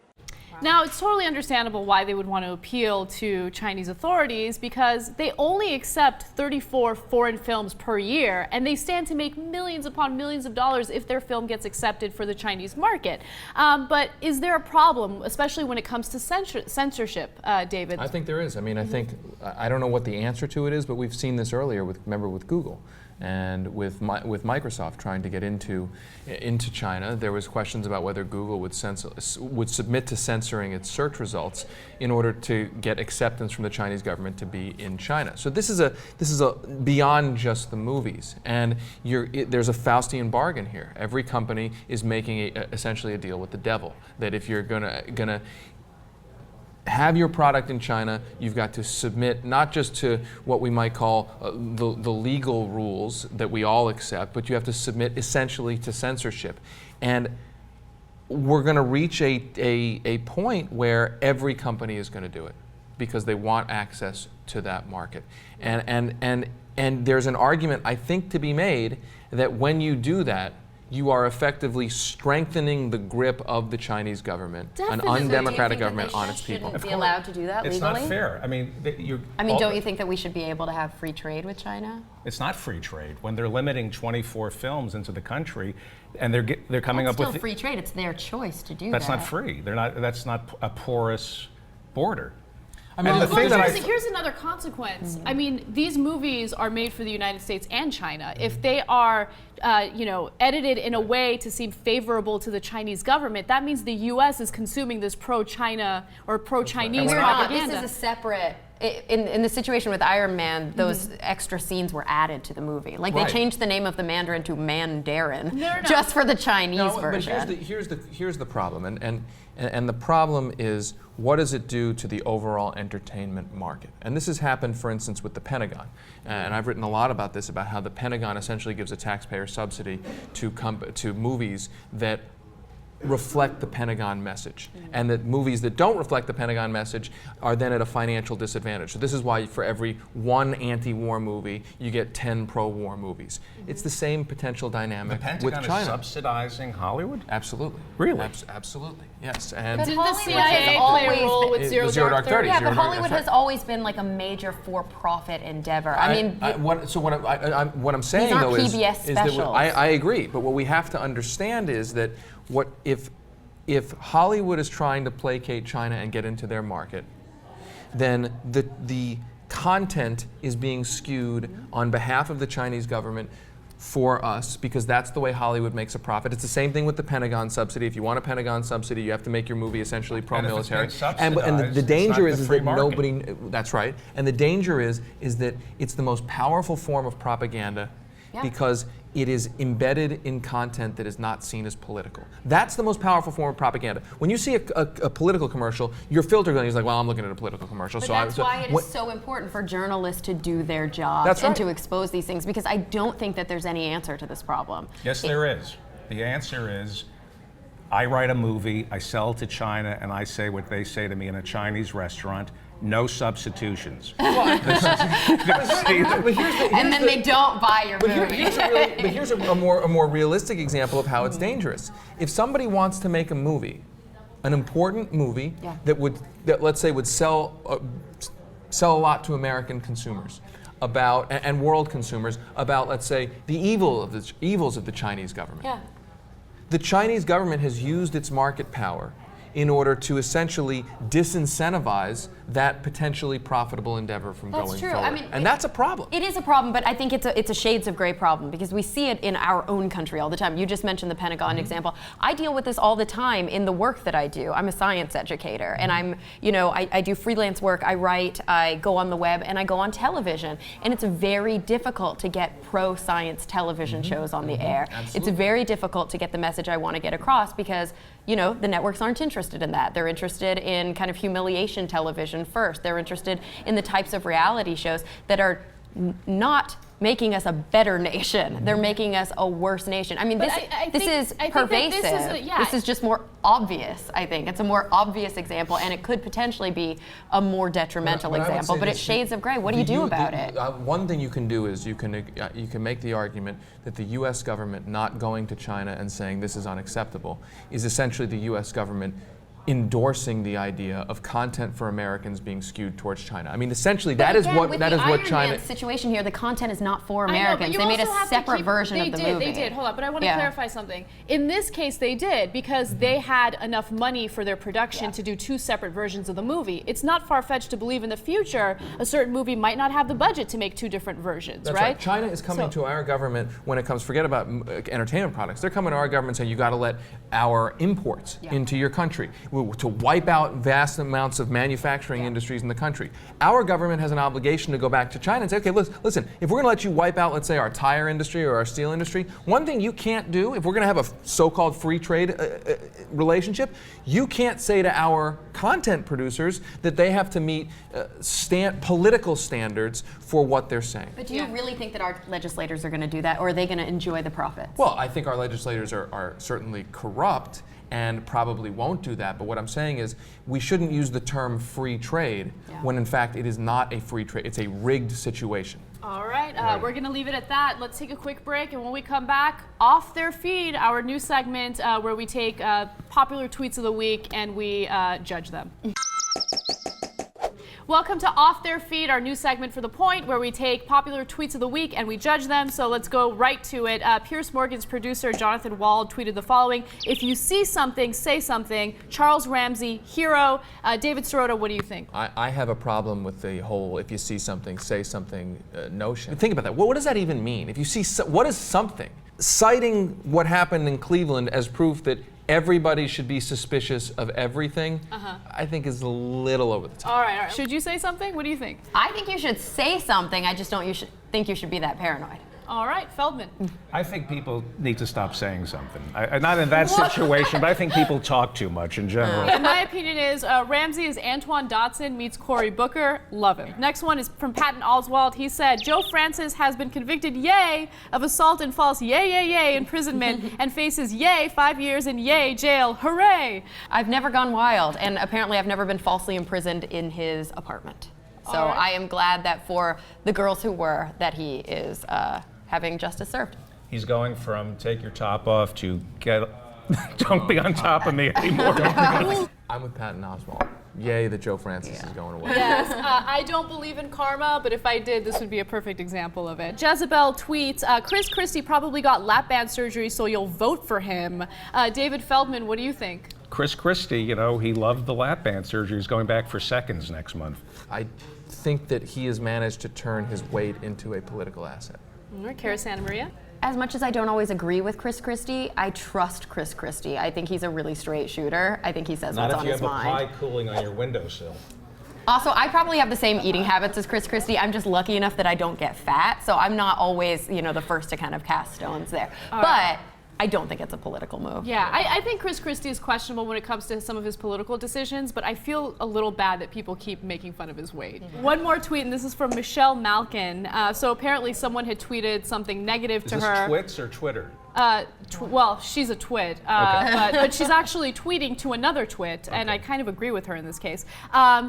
Now, it's totally understandable why they would want to appeal to Chinese authorities, because they only accept 34 foreign films per year, and they stand to make millions upon millions of dollars if their film gets accepted for the Chinese market. But is there a problem, especially when it comes to censorship, David? I think there is. I don't know what the answer to it is, but we've seen this earlier with Google. And with Microsoft trying to get into China, there was questions about whether Google would submit to censoring its search results in order to get acceptance from the Chinese government to be in China. So this is a beyond just the movies, and there's a Faustian bargain here. Every company is making essentially a deal with the devil. That if you're gonna have your product in China, you've got to submit not just to what we might call the legal rules that we all accept, but you have to submit essentially to censorship. And we're going to reach a point where every company is going to do it because they want access to that market. And there's an argument, I think, to be made that when you do that, you are effectively strengthening the grip of the Chinese government, an undemocratic government on its people. Shouldn't be allowed to do that legally? It's not fair. Don't you think that we should be able to have free trade with China? It's not free trade. When they're limiting 24 films into the country, and they're coming up with free trade. It's their choice to do that. That's not free. That's not a porous border. I mean, And the thing that here's another consequence. I mean, these movies are made for the United States and China. If they are, edited in a way to seem favorable to the Chinese government, that means the U.S. is consuming this pro-China or pro-Chinese propaganda. This is a separate. In the situation with Iron Man, those extra scenes were added to the movie. Like they changed the name of the Mandarin to Mandarin just for the Chinese version. But here's the problem, and the problem is, what does it do to the overall entertainment market? And this has happened, for instance, with the Pentagon. And I've written a lot about this, about how the Pentagon essentially gives a taxpayer subsidy to movies that reflect the Pentagon message, and that movies that don't reflect the Pentagon message are then at a financial disadvantage. So this is why for every one anti-war movie, you get 10 pro-war movies. It's the same potential dynamic with China. The Pentagon is subsidizing Hollywood? Absolutely. Really? Absolutely, yes. And Did the CIA play a role with Zero Dark 30? Yeah, but Hollywood has always been like a major for-profit endeavor. What I'm saying though is that I agree, but what we have to understand is that if Hollywood is trying to placate China and get into their market, then the content is being skewed on behalf of the Chinese government for us, because that's the way Hollywood makes a profit. It's the same thing with the Pentagon subsidy. If you want a Pentagon subsidy, you have to make your movie essentially pro-military. And the danger is that nobody. That's right. And the danger is that it's the most powerful form of propaganda, because it is embedded in content that is not seen as political. That's the most powerful form of propaganda. When you see a political commercial, your filter gun is like, well, I'm looking at a political commercial. But that's why it is so important for journalists to do their jobs and to expose these things, because I don't think that there's any answer to this problem. Yes, there is. The answer is, I write a movie, I sell it to China, and I say what they say to me in a Chinese restaurant: no substitutions. And then they don't buy your movie. But here's a more realistic example of how it's dangerous. If somebody wants to make a movie, an important movie that let's say would sell a lot to American consumers, and world consumers, about, let's say, the evils of the Chinese government. Yeah. The Chinese government has used its market power in order to essentially disincentivize that potentially profitable endeavor from going forward. I mean, and that's a problem. It is a problem, but I think it's a shades of gray problem, because we see it in our own country all the time. You just mentioned the Pentagon example. I deal with this all the time in the work that I do. I'm a science educator, and I do freelance work. I write, I go on the web, and I go on television. And it's very difficult to get pro-science television shows on the air. Absolutely. It's very difficult to get the message I want to get across, because the networks aren't interested in that. They're interested in kind of humiliation television first. They're interested in the types of reality shows that are not making us a better nation. They're making us a worse nation. I mean, this is pervasive. This is just more obvious, I think. It's a more obvious example, and it could potentially be a more detrimental example, but it's shades of gray. What do you do about it? One thing you can do is you can make the argument that the U.S. government not going to China and saying this is unacceptable is essentially the U.S. government endorsing the idea of content for Americans being skewed towards China. I mean, essentially, that is what China. Man situation here, the content is not for Americans. They made a separate version of the movie. They did. Hold on, but I want to clarify something. In this case, they did, because they had enough money for their production to do two separate versions of the movie. It's not far-fetched to believe in the future a certain movie might not have the budget to make two different versions. That's right. China is coming to our government when it comes. Forget about entertainment products. They're coming to our government saying you got to let our imports into your country, to wipe out vast amounts of manufacturing industries in the country. Our government has an obligation to go back to China and say, okay, listen, if we're going to let you wipe out, let's say, our tire industry or our steel industry, one thing you can't do, if we're going to have a so-called free trade relationship, you can't say to our content producers that they have to meet political standards for what they're saying. But do you really think that our legislators are going to do that, or are they going to enjoy the profits? Well, I think our legislators are certainly corrupt and probably won't do that. But what I'm saying is we shouldn't use the term free trade when in fact it is not a free trade. It's a rigged situation. All right, we're going to leave it at that. Let's take a quick break, and when we come back, Off Their Feed, our new segment where we take popular tweets of the week and we judge them. Welcome to Off Their Feed, our new segment for The Point, where we take popular tweets of the week and we judge them. So let's go right to it. Piers Morgan's producer, Jonathan Wald, tweeted the following: if you see something, say something. Charles Ramsey, hero. David Sirota, what do you think? I have a problem with the whole if you see something, say something notion. Think about that. What does that even mean? If you see, what is something? Citing what happened in Cleveland as proof that everybody should be suspicious of everything, I think is a little over the top. All right. Should you say something? What do you think? I think you should say something. I just don't think you should be that paranoid. All right, Feldman. I think people need to stop saying something. Not in that situation, but I think people talk too much in general. And my opinion is Ramsey is Antoine Dotson meets Cory Booker. Love him. Next one is from Patton Oswald. He said, Joe Francis has been convicted, yay, of assault and false yay imprisonment and faces yay 5 years in yay jail. Hooray! I've never gone wild, and apparently I've never been falsely imprisoned in his apartment. So I am glad that for the girls who were, that he is having justice served. He's going from take your top off to get, don't be on top of me anymore. I'm with Patton Oswalt. Yay that Joe Francis is going away. Yes, I don't believe in karma, but if I did, this would be a perfect example of it. Jezebel tweets, Chris Christie probably got lap band surgery, so you'll vote for him. David Feldman, what do you think? Chris Christie, you know, he loved the lap band surgery. He's going back for seconds next month. I think that he has managed to turn his weight into a political asset. All right, Cara Santa Maria. As much as I don't always agree with Chris Christie, I trust Chris Christie. I think he's a really straight shooter. I think he says what's on his mind. Not if you have a pie cooling on your windowsill. Also, I probably have the same eating habits as Chris Christie. I'm just lucky enough that I don't get fat, so I'm not always, you know, the first to kind of cast stones there. But I don't think it's a political move. Yeah, I think Chris Christie is questionable when it comes to some of his political decisions, but I feel a little bad that people keep making fun of his weight. One more tweet, and this is from Michelle Malkin. So apparently someone had tweeted something negative to her. Is this Twits or Twitter? Well, she's a twit, but she's actually tweeting to another twit, and I kind of agree with her in this case.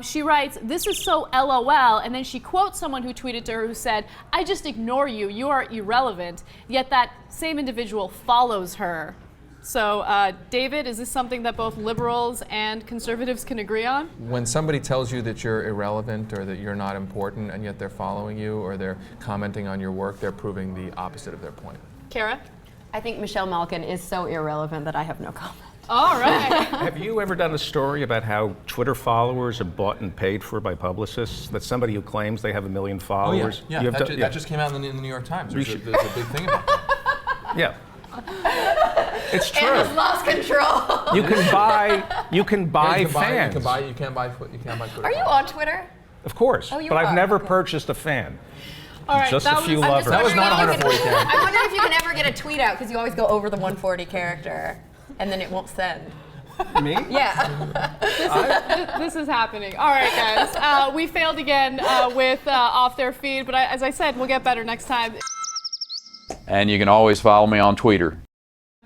She writes, "This is so LOL," and then she quotes someone who tweeted to her who said, "I just ignore you, you are irrelevant," yet that same individual follows her. So, David, is this something that both liberals and conservatives can agree on? When somebody tells you that you're irrelevant or that you're not important, and yet they're following you or they're commenting on your work, they're proving the opposite of their point. Cara? I think Michelle Malkin is so irrelevant that I have no comment. All right. Have you ever done a story about how Twitter followers are bought and paid for by publicists? That somebody who claims they have 1 million followers? Oh, yeah. That just came out in the New York Times. There's a big thing about that. Yeah. It's true. Anna's lost control. You can buy fans. You can't buy Twitter. Are you on Twitter? Of course. Oh, you but I've are? never Okay. purchased a fan. All right, Just a few lovers. That was not 140 characters. I wonder if you can ever get a tweet out, because you always go over the 140 character, and then it won't send. Me? Yeah. This is happening. All right, guys. We failed again with Off Their Feed, but as I said, we'll get better next time. And you can always follow me on Twitter.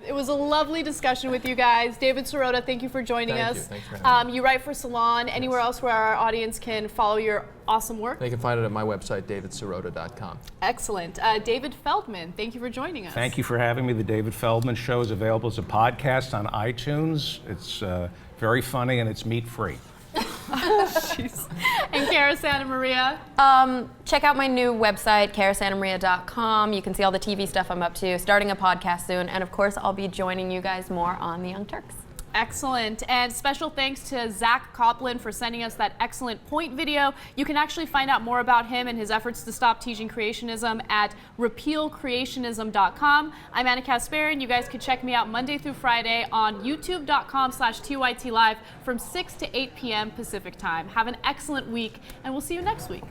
It was a lovely discussion with you guys. David Sirota, thank you for joining us. Thanks for having me. You write for Salon. Anywhere else where our audience can follow your awesome work? They can find it at my website, davidsirota.com. Excellent. David Feldman, thank you for joining us. Thank you for having me. The David Feldman Show is available as a podcast on iTunes. It's very funny and it's meat-free. Jeez. And Cara Santa Maria? Check out my new website, carasantamaria.com. You can see all the TV stuff I'm up to, starting a podcast soon, and of course I'll be joining you guys more on the Young Turks. Excellent. And special thanks to Zack Kopplin for sending us that excellent Point video. You can actually find out more about him and his efforts to stop teaching creationism at repealcreationism.com. I'm Anna Kasparian. You guys can check me out Monday through Friday on youtube.com/TYT Live from 6 to 8 p.m. Pacific time. Have an excellent week, and we'll see you next week.